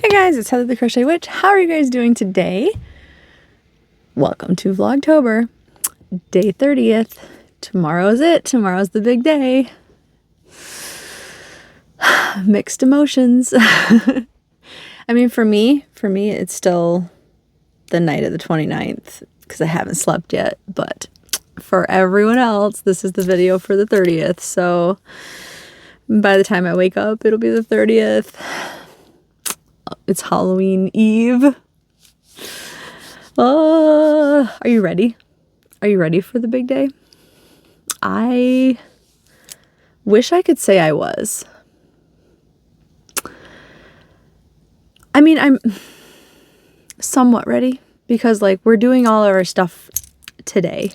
Hey guys, it's Heather the Crochet Witch. How are you guys doing today? Welcome to Vlogtober, day 30th. Tomorrow's it. Tomorrow's the big day. Mixed emotions. I mean, for me, it's still the night of the 29th because I haven't slept yet. But for everyone else, this is the video for the 30th. So by the time I wake up, it'll be the 30th. It's Halloween Eve. Are you ready? Are you ready for the big day? I wish I could say I was. I mean, I'm somewhat ready because we're doing all of our stuff today.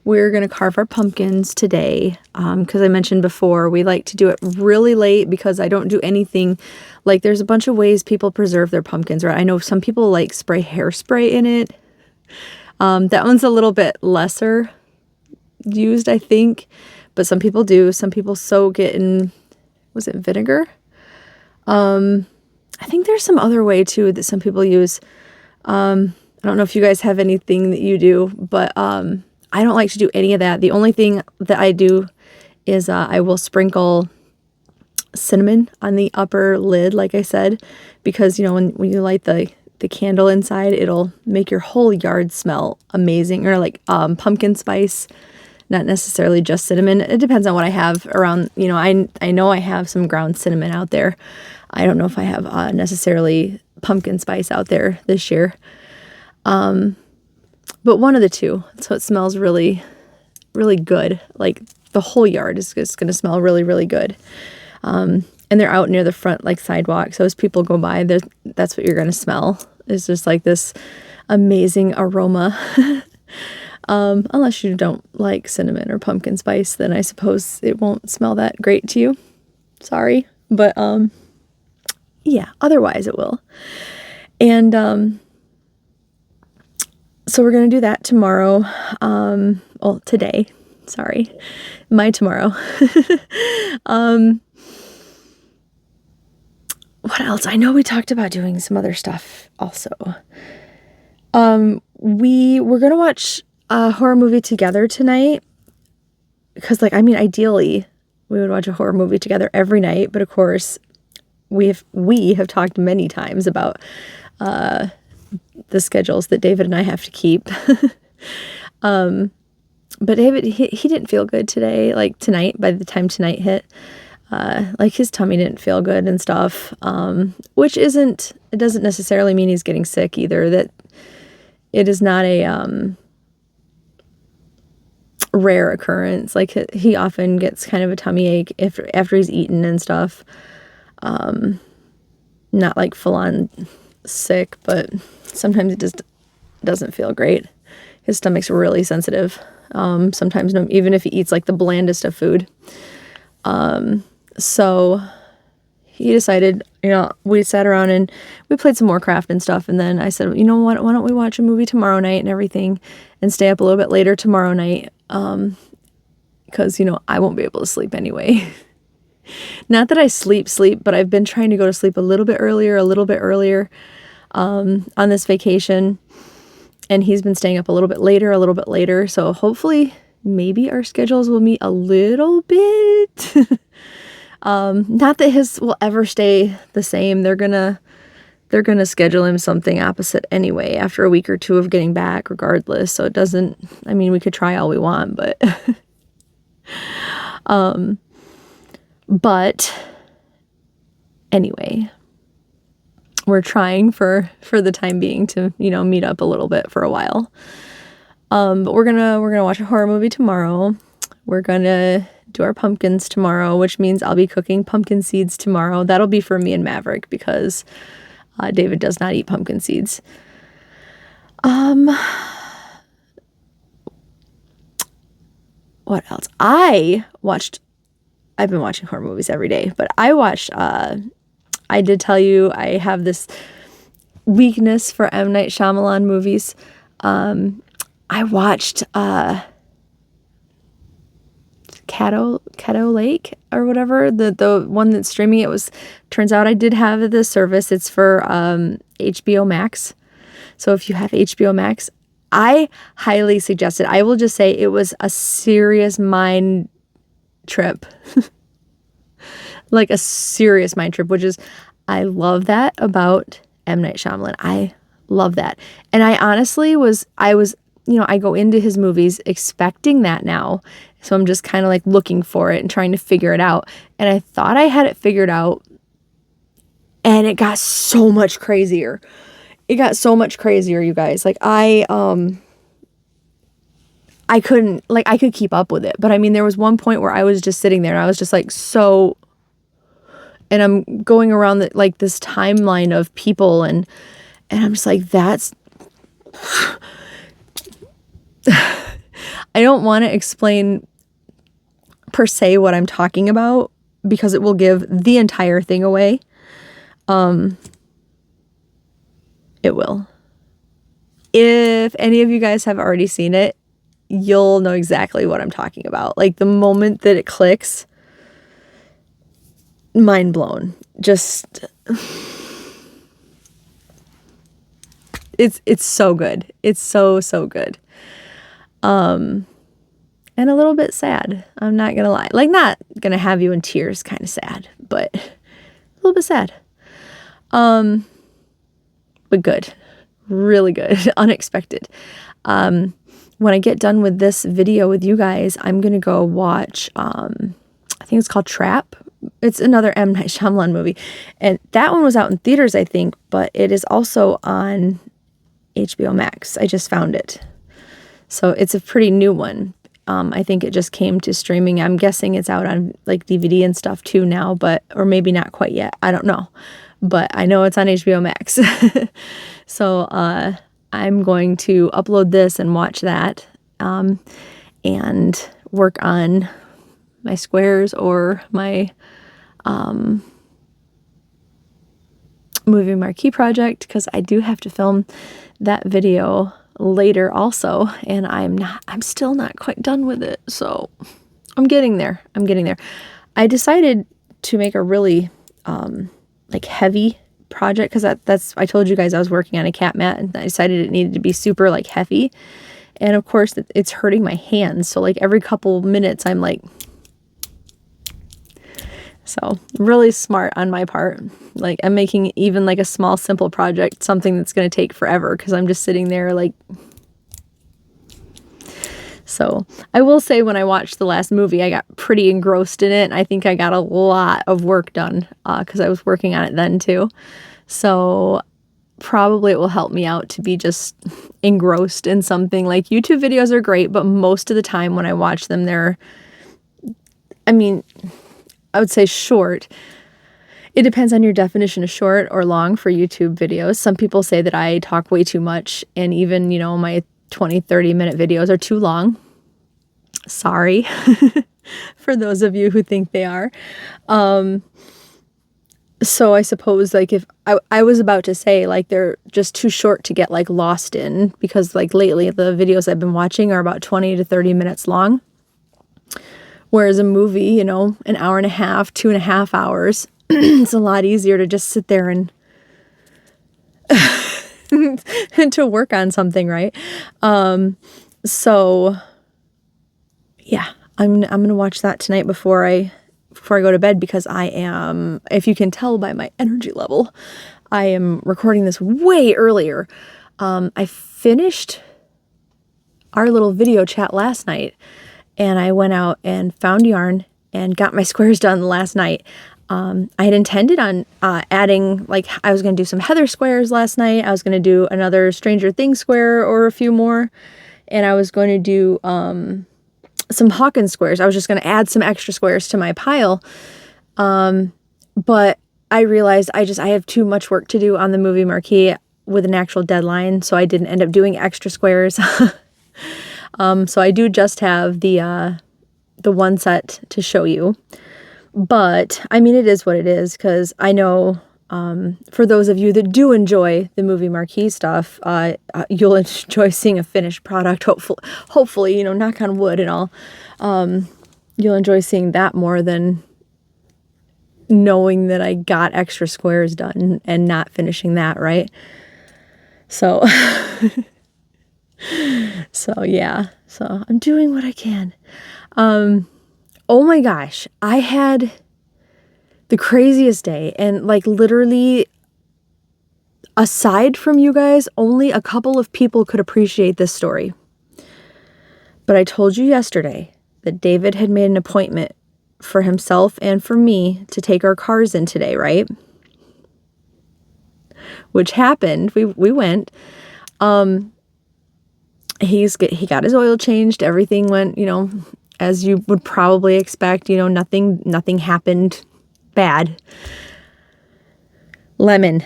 We're going to carve our pumpkins today because I mentioned before we like to do it really late because I don't do anything. There's a bunch of ways people preserve their pumpkins, right? I know some people spray hairspray in it. That one's a little bit lesser used, I think, but some people do. Some people soak it in, was it vinegar? I think there's some other way too that some people use. I don't know if you guys have anything that you do, but I don't like to do any of that. The only thing that I do is I will sprinkle cinnamon on the upper lid, like I said, because, when you light the candle inside, it'll make your whole yard smell amazing, or pumpkin spice, not necessarily just cinnamon. It depends on what I have around. I know I have some ground cinnamon out there. I don't know if I have necessarily pumpkin spice out there this year. But one of the two. So it smells really, really good. The whole yard is just going to smell really, really good. And they're out near the front, sidewalk. So as people go by, that's what you're going to smell. It's just this amazing aroma. Unless you don't like cinnamon or pumpkin spice, then I suppose it won't smell that great to you. Sorry. But, yeah, otherwise it will. And, so we're going to do that tomorrow. Today. Sorry. My tomorrow. What else? I know we talked about doing some other stuff also. We're going to watch a horror movie together tonight. Because, ideally, we would watch a horror movie together every night. But, of course, we have talked many times about the schedules that David and I have to keep. But David, he didn't feel good today, tonight, by the time tonight hit. His tummy didn't feel good and stuff, which it doesn't necessarily mean he's getting sick either. That it is not a rare occurrence. He often gets kind of a tummy ache after he's eaten and stuff. Not full on sick, but sometimes it just doesn't feel great. His stomach's really sensitive. Sometimes even if he eats the blandest of food. So he decided, we sat around and we played some more craft and stuff. And then I said, you know what, why don't we watch a movie tomorrow night and everything and stay up a little bit later tomorrow night? Because, I won't be able to sleep anyway. Not that I sleep, but I've been trying to go to sleep a little bit earlier, on this vacation. And he's been staying up a little bit later. So hopefully maybe our schedules will meet a little bit. Not that his will ever stay the same. They're gonna schedule him something opposite anyway after a week or two of getting back regardless. So it doesn't, we could try all we want, but but anyway, we're trying for the time being to, meet up a little bit for a while. But we're gonna watch a horror movie tomorrow. We're gonna do our pumpkins tomorrow, which means I'll be cooking pumpkin seeds tomorrow. That'll be for me and Maverick because David does not eat pumpkin seeds. What else? I've been watching horror movies every day, but I watched, I did tell you I have this weakness for M. Night Shyamalan movies. I watched Caddo Lake or whatever, the one that's streaming. Turns out I did have this service. It's for HBO Max. So if you have HBO Max, I highly suggest it. I will just say it was a serious mind trip. Like a serious mind trip, which is, I love that about M. Night Shyamalan. I love that. And I honestly I go into his movies expecting that now. So I'm just kind of like looking for it and trying to figure it out. And I thought I had it figured out. And it got so much crazier. It got so much crazier, you guys. Like I could keep up with it. But I mean, there was one point where I was just sitting there and I was just like, and I'm going around this timeline of people and I'm just like, that's, I don't want to explain per se what I'm talking about because it will give the entire thing away. It will. If any of you guys have already seen it, you'll know exactly what I'm talking about. Like the moment that it clicks, mind blown. Just it's so good. It's so good. And a little bit sad. I'm not gonna lie. Like not gonna have you in tears, kind of sad, but a little bit sad. But good. Really good. Unexpected. When I get done with this video with you guys, I'm gonna go watch I think it's called Trap. It's another M. Night Shyamalan movie. And that one was out in theaters, I think, but it is also on HBO Max. I just found it. So it's a pretty new one. I think it just came to streaming. I'm guessing it's out on like DVD and stuff too now, or maybe not quite yet. I don't know. But I know it's on HBO Max. So I'm going to upload this and watch that and work on my squares or my movie marquee project because I do have to film that video later also, and I'm still not quite done with it, so I'm getting there. I decided to make a really like heavy project because that's I told you guys I was working on a cat mat and I decided it needed to be super like heavy, and of course it's hurting my hands, so like every couple minutes I'm like, so really smart on my part. Like I'm making even like a small simple project something that's going to take forever because I'm just sitting there like. So I will say when I watched the last movie, I got pretty engrossed in it. And I think I got a lot of work done because I was working on it then too. So probably it will help me out to be just engrossed in something. Like YouTube videos are great, but most of the time when I watch them, I would say short. It depends on your definition of short or long for YouTube videos. Some people say that I talk way too much and even, my 20-30 minute videos are too long. Sorry for those of you who think they are. So I suppose like if I was about to say like they're just too short to get like lost in because like lately the videos I've been watching are about 20 to 30 minutes long. Whereas a movie, an hour and a half, 2.5 hours, it's a lot easier to just sit there and and to work on something, right? So yeah, I'm gonna watch that tonight before I go to bed because I am, if you can tell by my energy level, I am recording this way earlier. I finished our little video chat last night. And I went out and found yarn and got my squares done last night. I had intended on adding, like, I was going to do some Heather squares last night. I was going to do another Stranger Things square or a few more. And I was going to do some Hawkins squares. I was just going to add some extra squares to my pile. But I realized I have too much work to do on the movie marquee with an actual deadline. So I didn't end up doing extra squares. So I do just have the one set to show you, but I mean, it is what it is. Cause I know, for those of you that do enjoy the movie marquee stuff, you'll enjoy seeing a finished product. Hopefully, knock on wood and all. you'll enjoy seeing that more than knowing that I got extra squares done and not finishing that, right? So, so yeah, so I'm doing what I can. Oh my gosh, I had the craziest day, and like literally, aside from you guys, only a couple of people could appreciate this story. But I told you yesterday that David had made an appointment for himself and for me to take our cars in today, right? Which happened. We went. He got his oil changed. Everything went, as you would probably expect. Nothing happened bad. Lemon,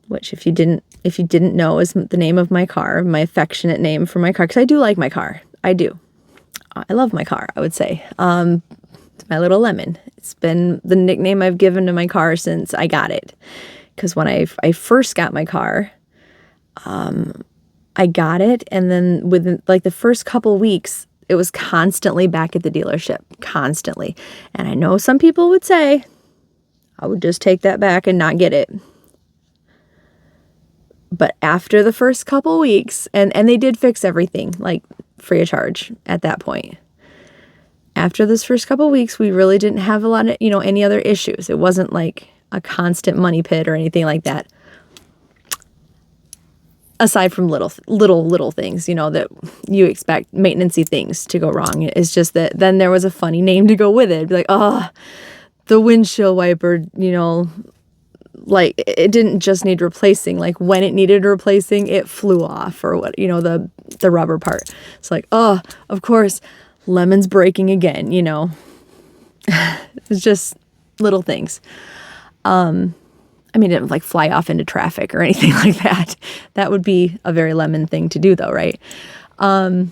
which if you didn't know is the name of my car, my affectionate name for my car, because I do like my car. I do. I love my car, I would say. It's my little lemon. It's been the nickname I've given to my car since I got it. Because when I first got my car, I got it, and then within like the first couple weeks, it was constantly back at the dealership, constantly. And I know some people would say, I would just take that back and not get it. But after the first couple weeks, and they did fix everything, like free of charge at that point. After this first couple weeks, we really didn't have a lot of, any other issues. It wasn't like a constant money pit or anything like that. Aside from little things, that you expect maintenance-y things to go wrong. It's just that then there was a funny name to go with it. Be like, the windshield wiper, like it didn't just need replacing. Like when it needed replacing, it flew off, or what, the rubber part. It's like, of course, lemon's breaking again, It's just little things. I mean, it didn't like fly off into traffic or anything like that. That would be a very Lemon thing to do though, right? But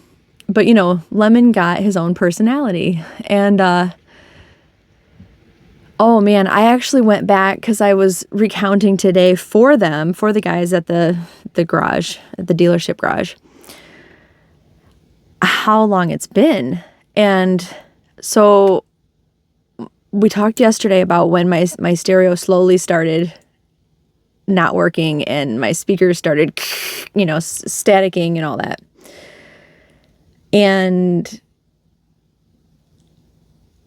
Lemon got his own personality. And oh man, I actually went back because I was recounting today for the guys at the garage, at the dealership garage, how long it's been. And so we talked yesterday about when my stereo slowly started not working and my speakers started, staticking and all that. And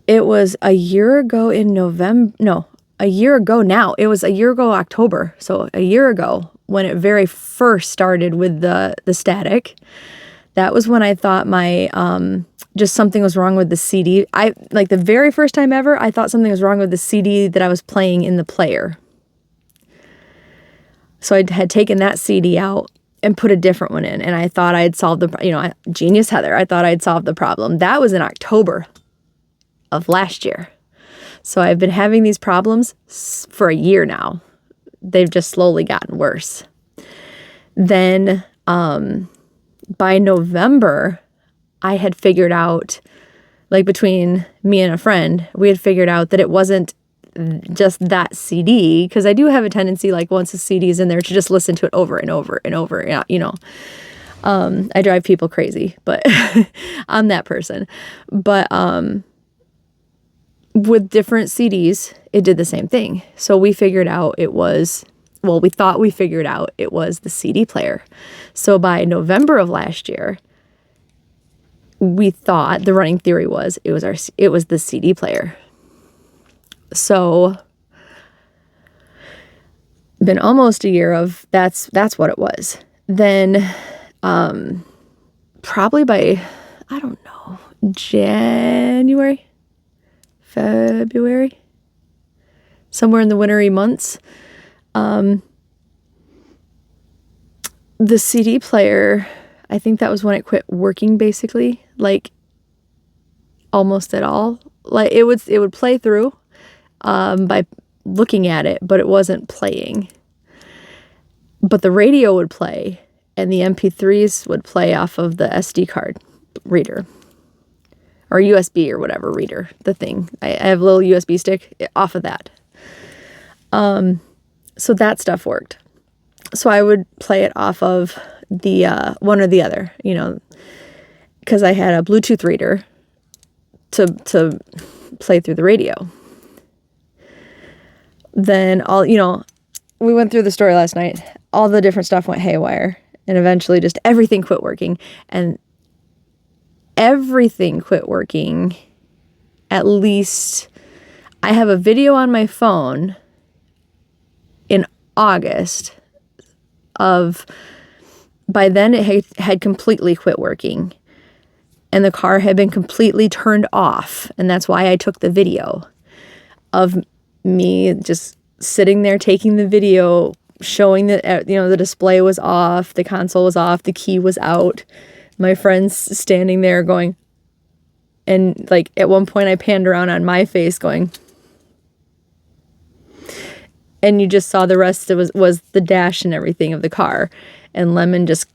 it was a year ago in November. No, a year ago now. It was a year ago, October. So a year ago when it very first started with the static. That was when I thought my, just something was wrong with the CD. Like the very first time ever, I thought something was wrong with the CD that I was playing in the player. So I had taken that CD out and put a different one in. And I thought I had solved genius Heather, I thought I'd solved the problem. That was in October of last year. So I've been having these problems for a year now. They've just slowly gotten worse. Then by November, I had figured out, like between me and a friend, we had figured out that it wasn't just that CD, because I do have a tendency, like once a CD is in there, to just listen to it over and over and over. I drive people crazy, but I'm that person. But with different CDs, it did the same thing. So we figured out we thought we figured out it was the CD player. So by November of last year, we thought the running theory was it was the CD player. So been almost a year of that's what it was. Then probably by, I don't know, January, February, somewhere in the wintry months, the CD player, I think that was when it quit working, basically, like almost at all. Like it would play through by looking at it, but it wasn't playing. But the radio would play, and the MP3s would play off of the SD card reader, or USB or whatever reader, the thing. I have a little USB stick off of that. So that stuff worked. So I would play it off of the one or the other, because I had a Bluetooth reader to play through the radio. Then we went through the story last night. All the different stuff went haywire, and eventually just everything quit working. And everything quit working. At least I have a video on my phone in August of, by then it had completely quit working. And the car had been completely turned off. And that's why I took the video of me just sitting there taking the video, showing that, the display was off, the console was off, the key was out. My friend's standing there going, and like at one point I panned around on my face going, and you just saw the rest of it was the dash and everything of the car. And Lemon just,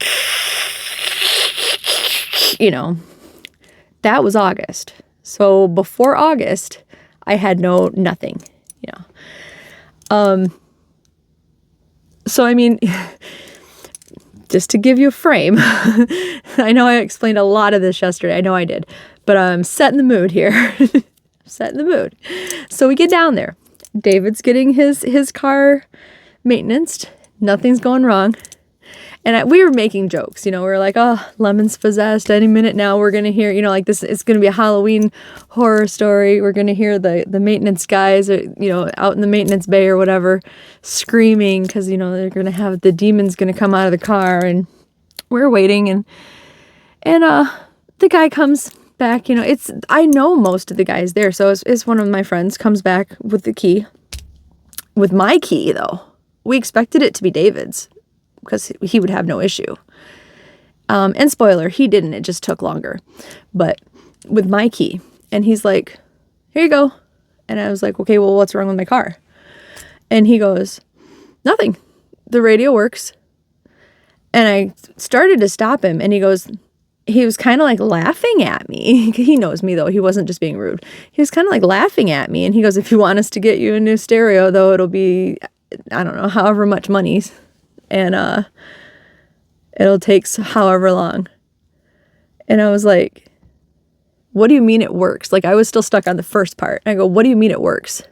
that was August. So before August, I had nothing. So I mean, just to give you a frame, I know I explained a lot of this yesterday. I know I did, but I'm setting the mood here. Setting the mood. So we get down there. David's getting his car maintenanced. Nothing's going wrong. And we were making jokes, we were like, oh, Lemon's possessed. Any minute now we're going to hear, this, it's going to be a Halloween horror story. We're going to hear the maintenance guys, out in the maintenance bay or whatever, screaming because, they're going to have the demons going to come out of the car. And we're waiting. And the guy comes back, I know most of the guys there. So it's one of my friends comes back with the key, with my key though. We expected it to be David's, because he would have no issue. And spoiler, he didn't. It just took longer. But with my key. And he's like, here you go. And I was like, okay, well, what's wrong with my car? And he goes, nothing. The radio works. And I started to stop him. And he was kind of like laughing at me. He knows me, though. He wasn't just being rude. He was kind of like laughing at me. And he goes, if you want us to get you a new stereo, though, it'll be, I don't know, however much money. And it'll take however long. And I was like, what do you mean it works? Like, I was still stuck on the first part. And I go, what do you mean it works?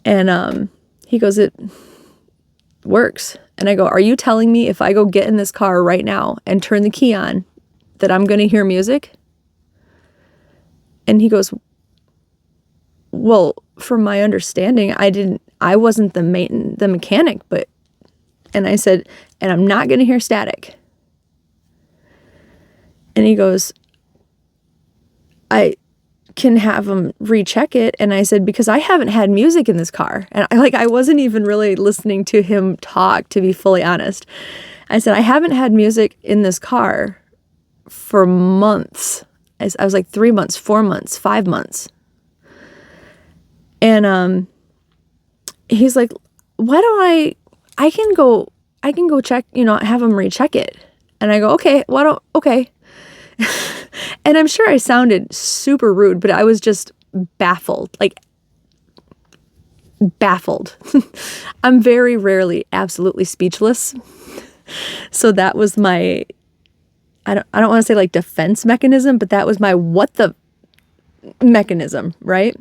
And he goes, it works. And I go, are you telling me if I go get in this car right now and turn the key on that I'm going to hear music? And he goes, well, from my understanding, I wasn't the mechanic, but, and I said, and I'm not going to hear static. And he goes, I can have him recheck it. And I said, because I haven't had music in this car. And I wasn't even really listening to him talk, to be fully honest. I said, I haven't had music in this car for months. I was like 3 months, 4 months, 5 months. And he's like, why don't I can go check, have him recheck it. And I go, okay, okay. And I'm sure I sounded super rude, but I was just baffled. I'm very rarely absolutely speechless. So that was my, I don't want to say like defense mechanism, but that was my what the mechanism, right?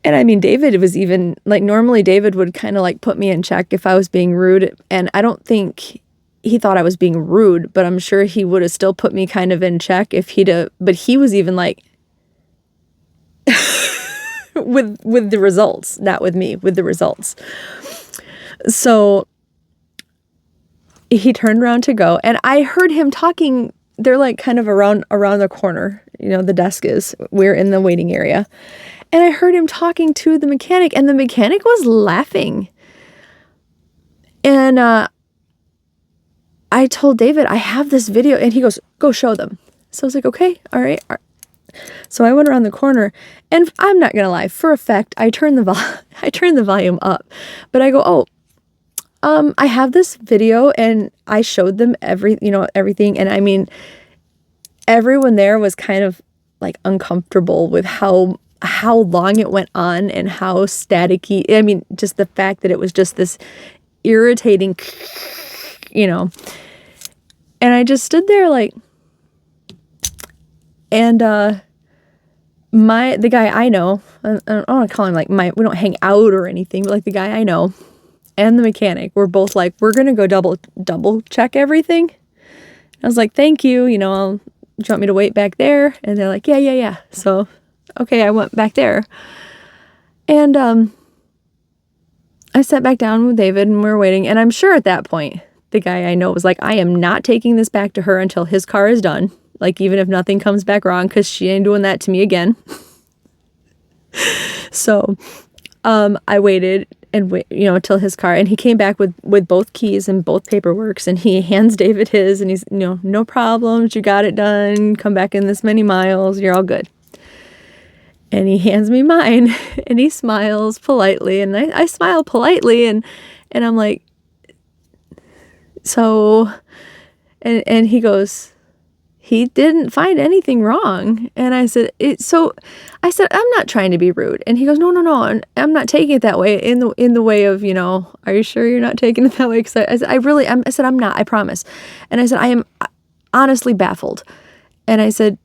And I mean, David was even, like, normally David would kind of like put me in check if I was being rude. And I don't think he thought I was being rude, but I'm sure he would have still put me kind of in check if but he was even like, with the results, not with me, with the results. So he turned around to go, and I heard him talking. They're like kind of around the corner, the desk is. We're in the waiting area. And I heard him talking to the mechanic, and the mechanic was laughing. And I told David, I have this video, and he goes, go show them. So I was like, okay, all right. So I went around the corner, and I'm not gonna lie, for effect, I turned the volume up. But I go, I have this video, and I showed them everything. And I mean, everyone there was kind of like uncomfortable with how long it went on and how staticky. I mean, just the fact that it was just this irritating, And I just stood there like, And the guy I know, I don't want to call him like we don't hang out or anything, but like the guy I know and the mechanic were both like, we're going to go double check everything. I was like, thank you. You know, do you want me to wait back there? And they're like, yeah. So, okay, I went back there. And I sat back down with David and we were waiting. And I'm sure at that point, the guy I know was like, I am not taking this back to her until his car is done. Like, even if nothing comes back wrong, because she ain't doing that to me again. So I waited and till his car, and he came back with both keys and both paperworks, and he hands David his, and he's, no problems, you got it done, come back in this many miles, you're all good. And he hands me mine, and he smiles politely, and I smile politely, and I'm like, so, and he goes, he didn't find anything wrong. And I said, I'm not trying to be rude. And he goes, no, and I'm not taking it that way in the way of, are you sure you're not taking it that way? Because I said, I'm not, I promise. And I said, I am honestly baffled. And I said,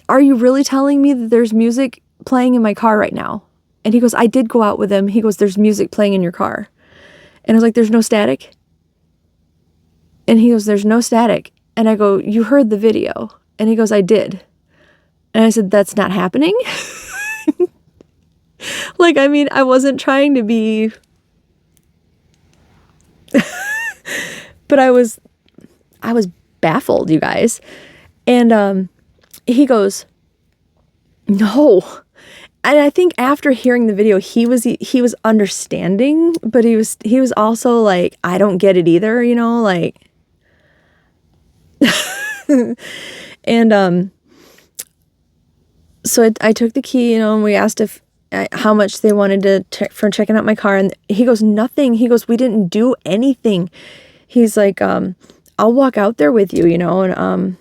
are you really telling me that there's music playing in my car right now? And he goes, I did go out with him. He goes, there's music playing in your car. And I was like, there's no static? And he goes, there's no static. And I go, you heard the video? And he goes, I did. And I said, that's not happening? Like, I mean, I wasn't trying to be... but I was baffled, you guys. And he goes, no. And I think after hearing the video, he was understanding, but he was also like, I don't get it either, like... And so I took the key, and we asked how much they wanted for checking out my car, and he goes, nothing. He goes, we didn't do anything. He's like, I'll walk out there with you, and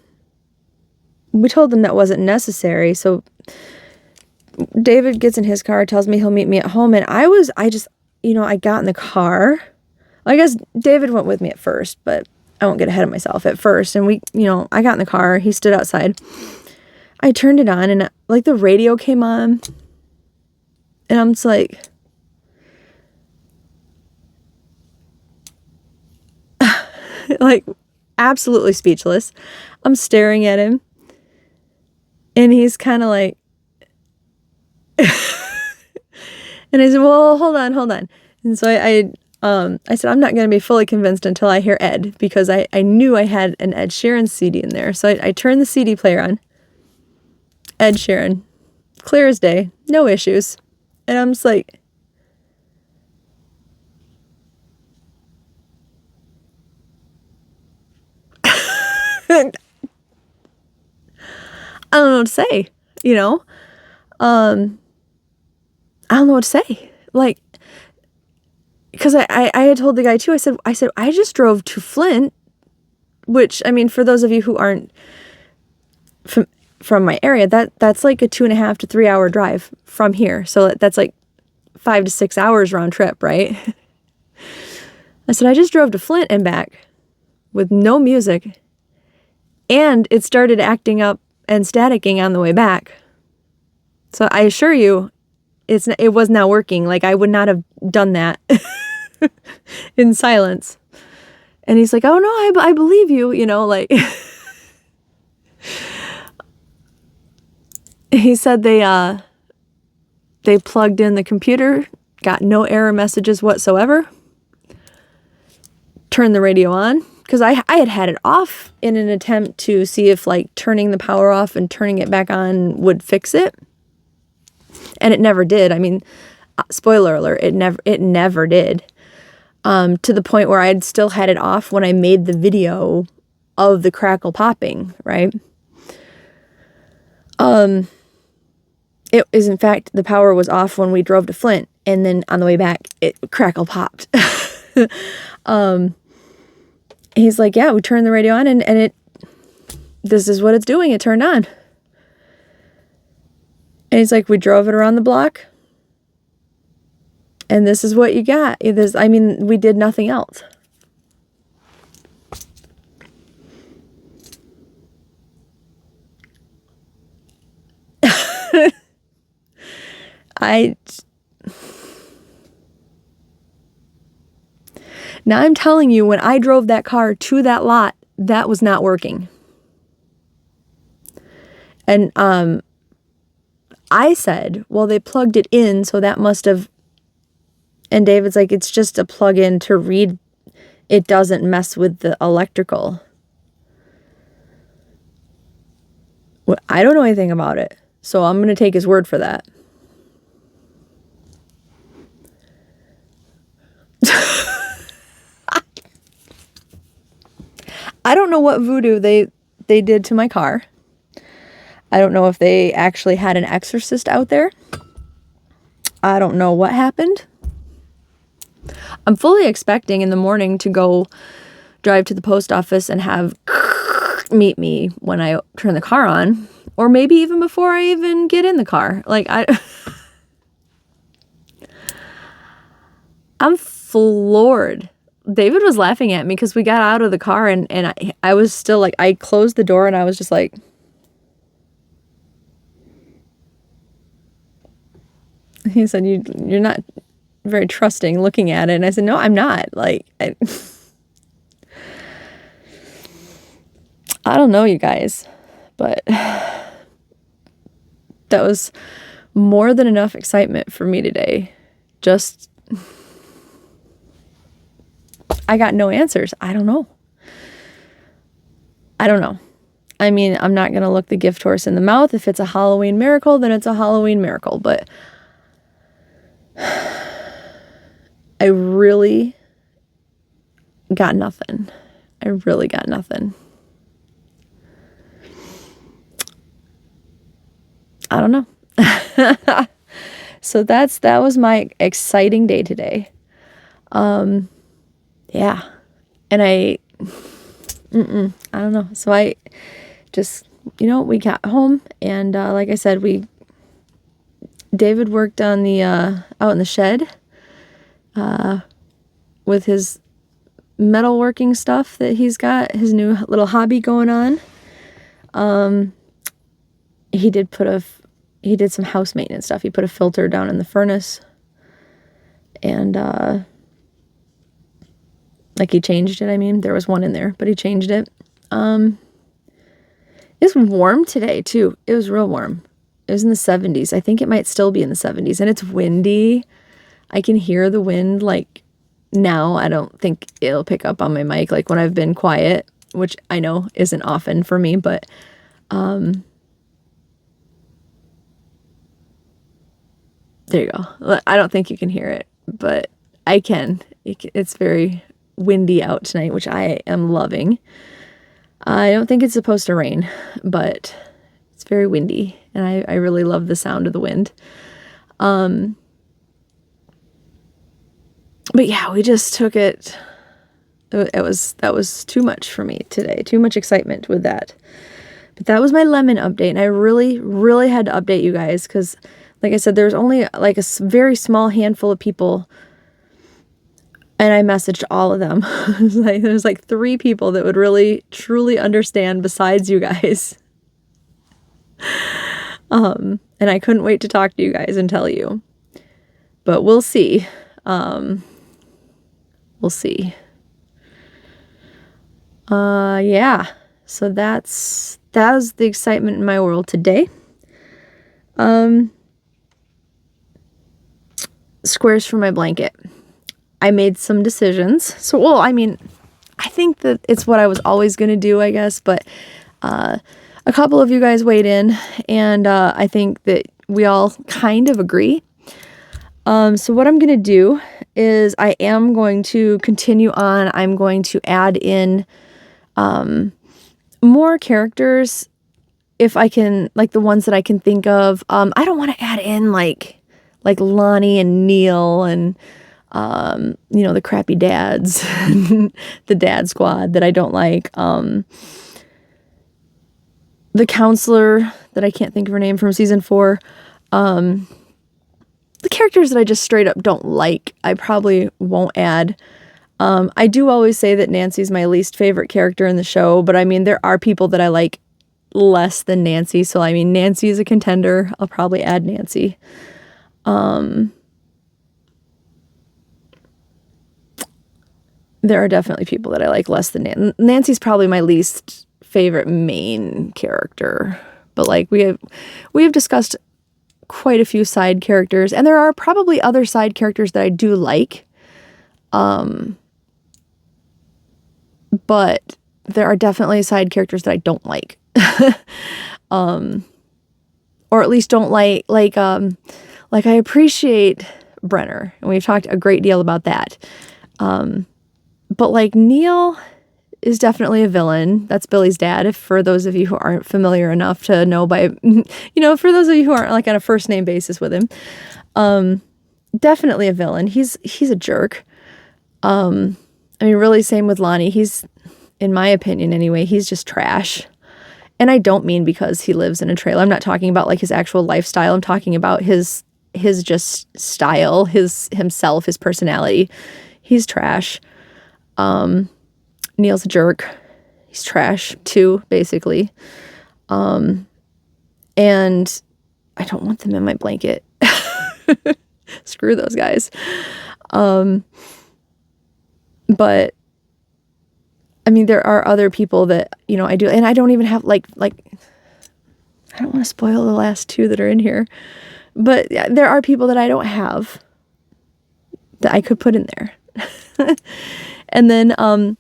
we told them that wasn't necessary. So David gets in his car, tells me he'll meet me at home, and I got in the car. I guess David went with me at first, but I won't get ahead of myself at first. And I got in the car. He stood outside. I turned it on, and like the radio came on. And I'm just like, like absolutely speechless. I'm staring at him. And he's kind of like, and I said, well, hold on. And so I said, I'm not going to be fully convinced until I hear Ed, because I knew I had an Ed Sheeran CD in there. So I turned the CD player on. Ed Sheeran. Clear as day. No issues. And I'm just like... I don't know what to say, I don't know what to say. Like... Because I had told the guy too, I said, I just drove to Flint, which, I mean, for those of you who aren't from my area, that's like a 2.5 to 3 hour drive from here. So that's like 5 to 6 hours round trip, right? I said, I just drove to Flint and back with no music, and it started acting up and staticking on the way back. So I assure you, it was not working. Like, I would not have done that in silence. And he's like, oh no, I believe you, like. He said they plugged in the computer, got no error messages whatsoever, turned the radio on, because I had it off in an attempt to see if like turning the power off and turning it back on would fix it. And it never did. I mean, spoiler alert, it never did. To the point where I'd still had it off when I made the video of the crackle popping, right? It is, in fact, the power was off when we drove to Flint, and then on the way back, it crackle popped. He's like, yeah, we turned the radio on, and this is what it's doing. It turned on. And he's like, we drove it around the block, and this is what you got. We did nothing else. Now I'm telling you, when I drove that car to that lot, that was not working. And I said, well, they plugged it in, so that must have... And David's like, it's just a plug-in to read. It doesn't mess with the electrical. Well, I don't know anything about it, so I'm going to take his word for that. I don't know what voodoo they did to my car. I don't know if they actually had an exorcist out there. I don't know what happened. I'm fully expecting in the morning to go drive to the post office and have meet me when I turn the car on, or maybe even before I even get in the car. Like, I'm floored. David was laughing at me because we got out of the car and I was still like, I closed the door and I was just like, he said, you're not very trusting looking at it. And I said, no, I'm not. Like, I don't know, you guys, but that was more than enough excitement for me today. Just, I got no answers. I don't know. I mean, I'm not going to look the gift horse in the mouth. If it's a Halloween miracle, then it's a Halloween miracle. But I really got nothing. I really got nothing. I don't know. So that was my exciting day today. Yeah. And I don't know. So I just, we got home and, like I said, David worked on the, out in the shed, with his metalworking stuff that he's got, his new little hobby going on. He did some house maintenance stuff. He put a filter down in the furnace and, like he changed it. I mean, there was one in there, but he changed it. It's warm today too. It was real warm. It was in the 70s. I think it might still be in the 70s and it's windy. I can hear the wind like now. I don't think it'll pick up on my mic like when I've been quiet, which I know isn't often for me, but, there you go. I don't think you can hear it, but I can. It's very windy out tonight, which I am loving. I don't think it's supposed to rain, but it's very windy, and I really love the sound of the wind. But yeah, we just took it. That was too much for me today. Too much excitement with that. But that was my lemon update, and I really, really had to update you guys because, like I said, there's only like a very small handful of people. And I messaged all of them. There's like 3 people that would really, truly understand besides you guys. And I couldn't wait to talk to you guys and tell you. But we'll see. We'll see. Yeah. So that was the excitement in my world today. Squares for my blanket. I made some decisions. So, well, I mean, I think that it's what I was always going to do, I guess. But a couple of you guys weighed in, and I think that we all kind of agree. So what I'm going to do is I am going to continue on. I'm going to add in more characters if I can, like the ones that I can think of. I don't want to add in like Lonnie and Neil and the crappy dads, the dad squad that I don't like. The counselor that I can't think of her name from season 4. The characters that I just straight up don't like, I probably won't add. I do always say that Nancy's my least favorite character in the show, but I mean, there are people that I like less than Nancy. So, I mean, Nancy is a contender. I'll probably add Nancy. There are definitely people that I like less than Nancy's probably my least favorite main character, but like we have discussed quite a few side characters, and there are probably other side characters that I do like, but there are definitely side characters that I don't like, or at least don't like I appreciate Brenner, and we've talked a great deal about that, but like Neil is definitely a villain. That's Billy's dad, if for those of you who aren't familiar enough to know by, for those of you who aren't like on a first name basis with him, definitely a villain. He's a jerk. I mean, really, same with Lonnie. He's, in my opinion anyway, he's just trash. And I don't mean because he lives in a trailer. I'm not talking about like his actual lifestyle. I'm talking about his just style, himself, his personality. He's trash. Neil's a jerk. He's trash too, basically. And I don't want them in my blanket. Screw those guys. But I mean, there are other people that, I do, and I don't even have like, I don't want to spoil the last two that are in here, but there are people that I don't have that I could put in there. And then,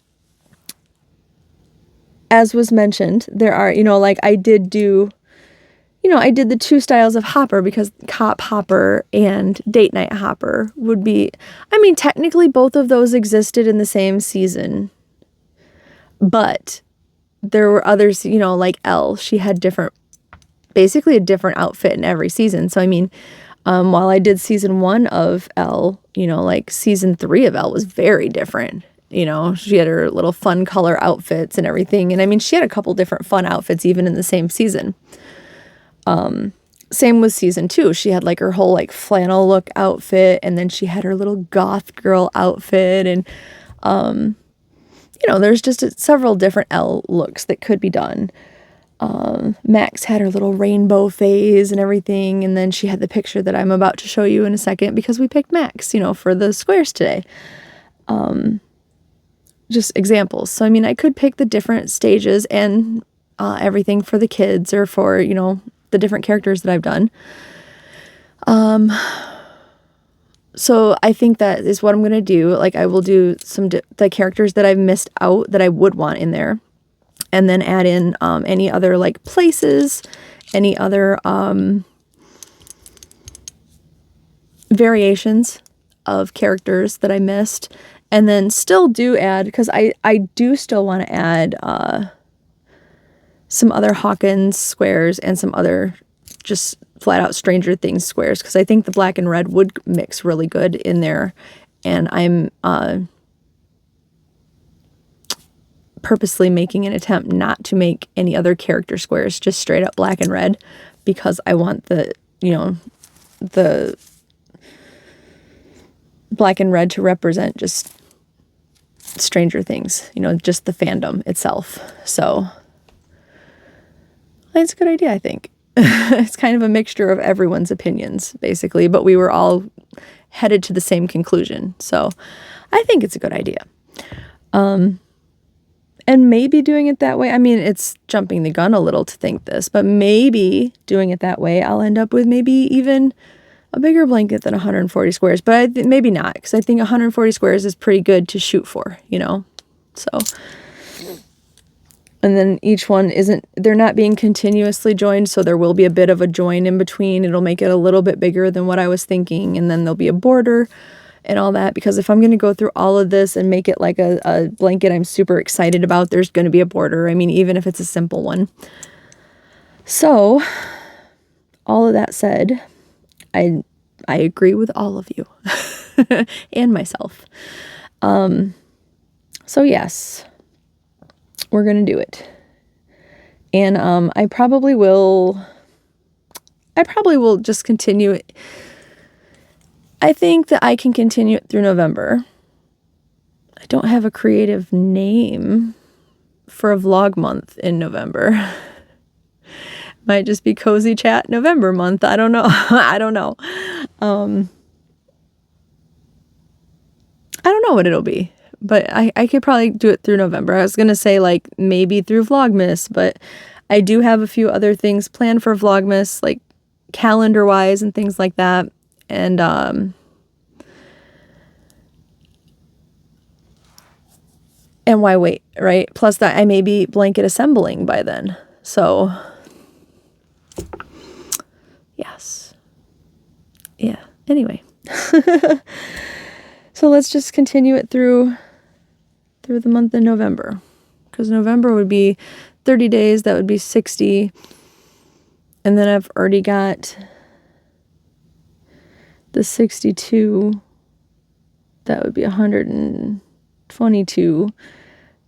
as was mentioned, there are, I did the two styles of Hopper because Cop Hopper and Date Night Hopper would be, I mean, technically both of those existed in the same season, but there were others, like Elle, she had basically a different outfit in every season. So, I mean, while I did season 1 of Elle, like season 3 of Elle was very different. She had her little fun color outfits and everything. And I mean, she had a couple different fun outfits even in the same season. Same with season 2. She had like her whole like flannel look outfit, and then she had her little goth girl outfit. And, there's just several different Elle looks that could be done. Max had her little rainbow phase and everything. And then she had the picture that I'm about to show you in a second because we picked Max, for the squares today. Just examples. So, I mean, I could pick the different stages and everything for the kids or for, the different characters that I've done. So I think that is what I'm going to do. Like, I will do the characters that I've missed out that I would want in there, and then add in any other like places, any other variations of characters that I missed. And then still do add, because I do still want to add some other Hawkins squares and some other just flat out Stranger Things squares, because I think the black and red would mix really good in there. And I'm purposely making an attempt not to make any other character squares, just straight up black and red, because I want the black and red to represent just Stranger Things, just the fandom itself. So it's a good idea, I think. It's kind of a mixture of everyone's opinions, basically, but we were all headed to the same conclusion. So I think it's a good idea. And maybe doing it that way, I mean, it's jumping the gun a little to think this, but maybe doing it that way, I'll end up with maybe even a bigger blanket than 140 squares, but maybe not, because I think 140 squares is pretty good to shoot for, so. And then each one they're not being continuously joined, so there will be a bit of a join in between. It'll make it a little bit bigger than what I was thinking, and then there'll be a border and all that, because if I'm going to go through all of this and make it like a blanket I'm super excited about, there's going to be a border. I mean, even if it's a simple one. So, all of that said, I agree with all of you and myself. So yes, we're going to do it. And I probably will just continue it. I think that I can continue it through November. I don't have a creative name for a vlog month in November. Might just be cozy chat November month. I don't know. I don't know. I don't know what it'll be, but I could probably do it through November. I was going to say like maybe through Vlogmas, but I do have a few other things planned for Vlogmas, like calendar wise and things like that. And, why wait, right? Plus that I may be blanket assembling by then. So yes. Yeah. Anyway. So let's just continue it through the month of November. Because November would be 30 days, that would be 60. And then I've already got the 62. That would be 122.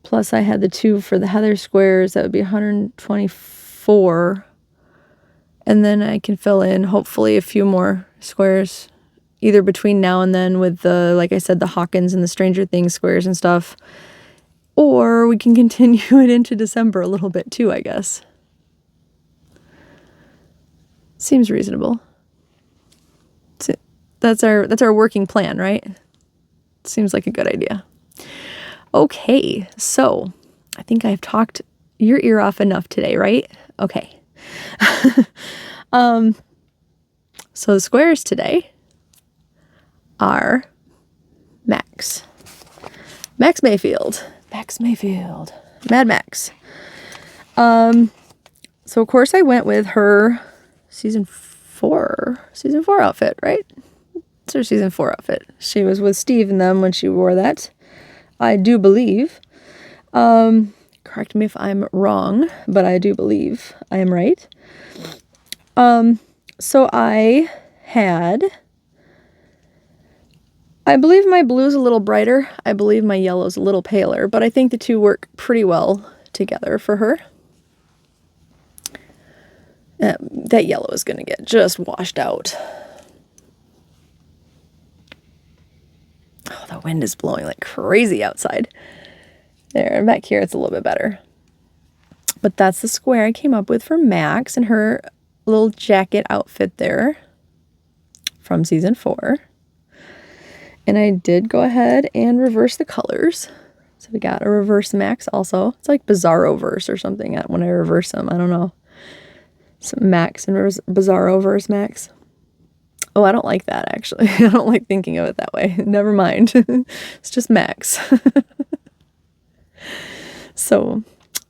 Plus I had the 2 for the Heather squares. That would be 124. And then I can fill in hopefully a few more squares either between now and then with the, like I said, the Hawkins and the Stranger Things squares and stuff. Or we can continue it into December a little bit too, I guess. Seems reasonable. That's our working plan, right? Seems like a good idea. Okay, so I think I've talked your ear off enough today, right? Okay. So the squares today are Max Mayfield. Mad Max. So of course I went with her season 4 outfit, right? It's her season 4 outfit. She was with Steve and them when she wore that, I do believe. Correct me if I'm wrong, but I do believe I am right. So I believe my blue's a little brighter. I believe my yellow's a little paler, but I think the two work pretty well together for her. That yellow is going to get just washed out. Oh, the wind is blowing like crazy outside. There, back here it's a little bit better. But that's the square I came up with for Max and her little jacket outfit there from season 4. And I did go ahead and reverse the colors. So we got a reverse Max also. It's like Bizarro verse or something when I reverse them. I don't know. Some Max and Bizarro verse Max. Oh, I don't like that actually. I don't like thinking of it that way. Never mind. It's just Max. So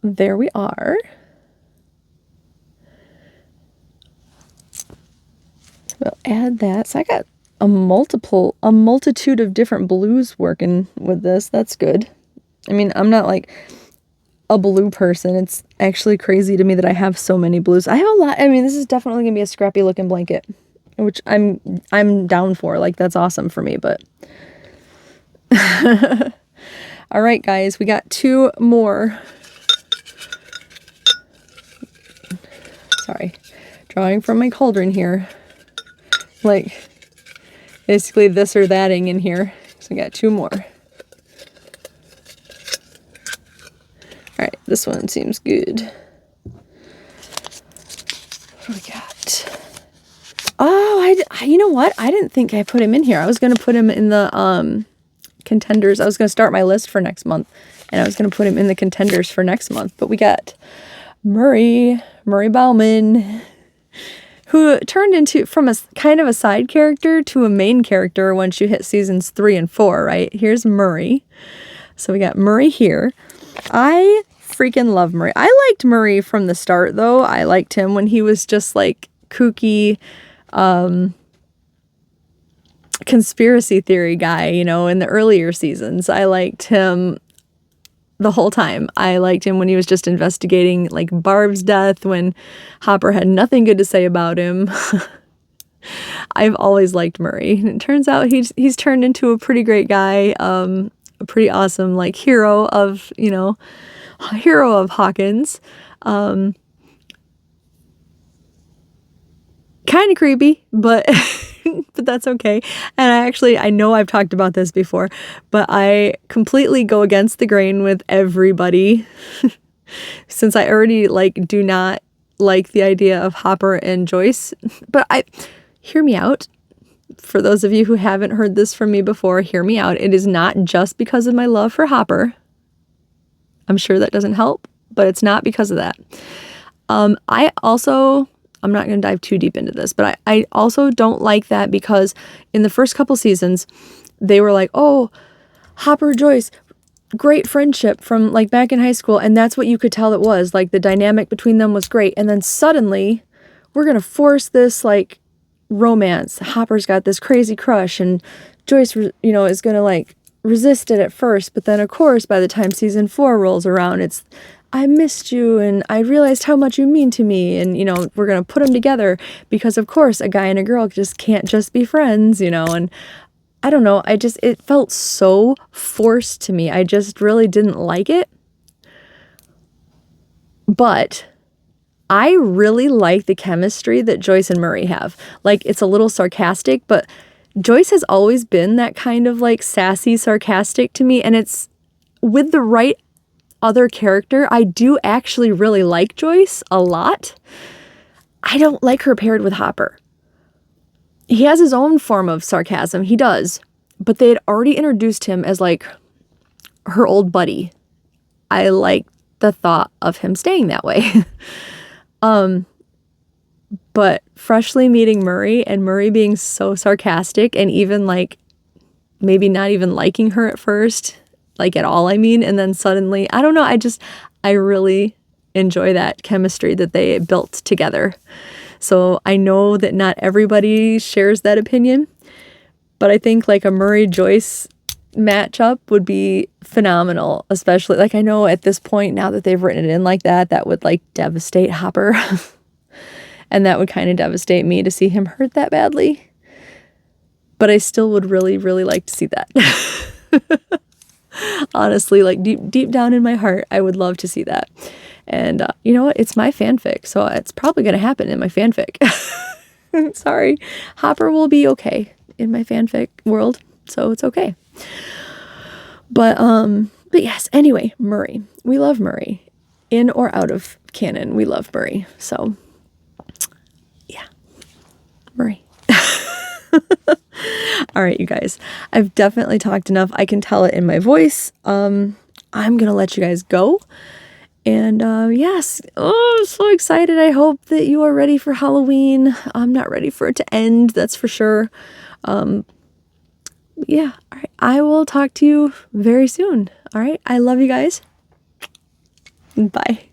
there we are. So we'll add that. So I got a multitude of different blues working with this. That's good. I mean, I'm not like a blue person. It's actually crazy to me that I have so many blues. I have a lot. I mean, this is definitely gonna be a scrappy looking blanket, which I'm down for. Like, that's awesome for me, but all right, guys, we got 2 more. Sorry, drawing from my cauldron here. Like, basically this or thating in here. So we got 2 more. All right, this one seems good. What do we got? Oh, you know what? I didn't think I put him in here. I was going to put him in the contenders. I was going to start my list for next month, and I was going to put him in the contenders for next month. But we got Murray Bauman, who turned into from a kind of a side character to a main character once you hit seasons 3 and 4, right? Here's Murray. So we got Murray here. I freaking love Murray. I liked Murray from the start, though. I liked him when he was just like kooky conspiracy theory guy, you know, in the earlier seasons. I liked him the whole time. I liked him when he was just investigating like Barb's death, when Hopper had nothing good to say about him. I've always liked Murray. And it turns out he's turned into a pretty great guy, a pretty awesome like hero of Hawkins. Kind of creepy, but but that's okay. And I know I've talked about this before, but I completely go against the grain with everybody since I already like do not like the idea of Hopper and Joyce, but hear me out. For those of you who haven't heard this from me before, hear me out. It is not just because of my love for Hopper. I'm sure that doesn't help, but it's not because of that. I'm not going to dive too deep into this, but I also don't like that because in the first couple seasons, they were like, oh, Hopper, Joyce, great friendship from like back in high school. And that's what you could tell it was. Like the dynamic between them was great. And then suddenly we're going to force this like romance. Hopper's got this crazy crush and Joyce, is going to like resist it at first. But then of course, by the time season 4 rolls around, it's, I missed you and I realized how much you mean to me. And, we're going to put them together because of course a guy and a girl just can't just be friends, and I don't know. It felt so forced to me. I just really didn't like it. But I really like the chemistry that Joyce and Murray have. Like, it's a little sarcastic, but Joyce has always been that kind of like sassy, sarcastic to me. And it's with the right other character. I do actually really like Joyce a lot. I don't like her paired with Hopper. He has his own form of sarcasm. He does. But they had already introduced him as like her old buddy. I like the thought of him staying that way. But freshly meeting Murray and Murray being so sarcastic and even like maybe not even liking her at first, like at all, and then suddenly, I don't know, I really enjoy that chemistry that they built together. So I know that not everybody shares that opinion, but I think like a Murray-Joyce matchup would be phenomenal, especially like I know at this point now that they've written it in like that would like devastate Hopper. And that would kind of devastate me to see him hurt that badly. But I still would really, really like to see that. Honestly, like deep down in my heart, I would love to see that. And you know what? It's my fanfic, so it's probably going to happen in my fanfic. Sorry. Hopper will be okay in my fanfic world, so it's okay. But yes, anyway, Murray. We love Murray. In or out of canon, we love Murray. So, yeah. Murray. All right, you guys. I've definitely talked enough. I can tell it in my voice. I'm going to let you guys go. And yes, I'm so excited. I hope that you are ready for Halloween. I'm not ready for it to end, that's for sure. Yeah, all right. I will talk to you very soon. All right. I love you guys. Bye.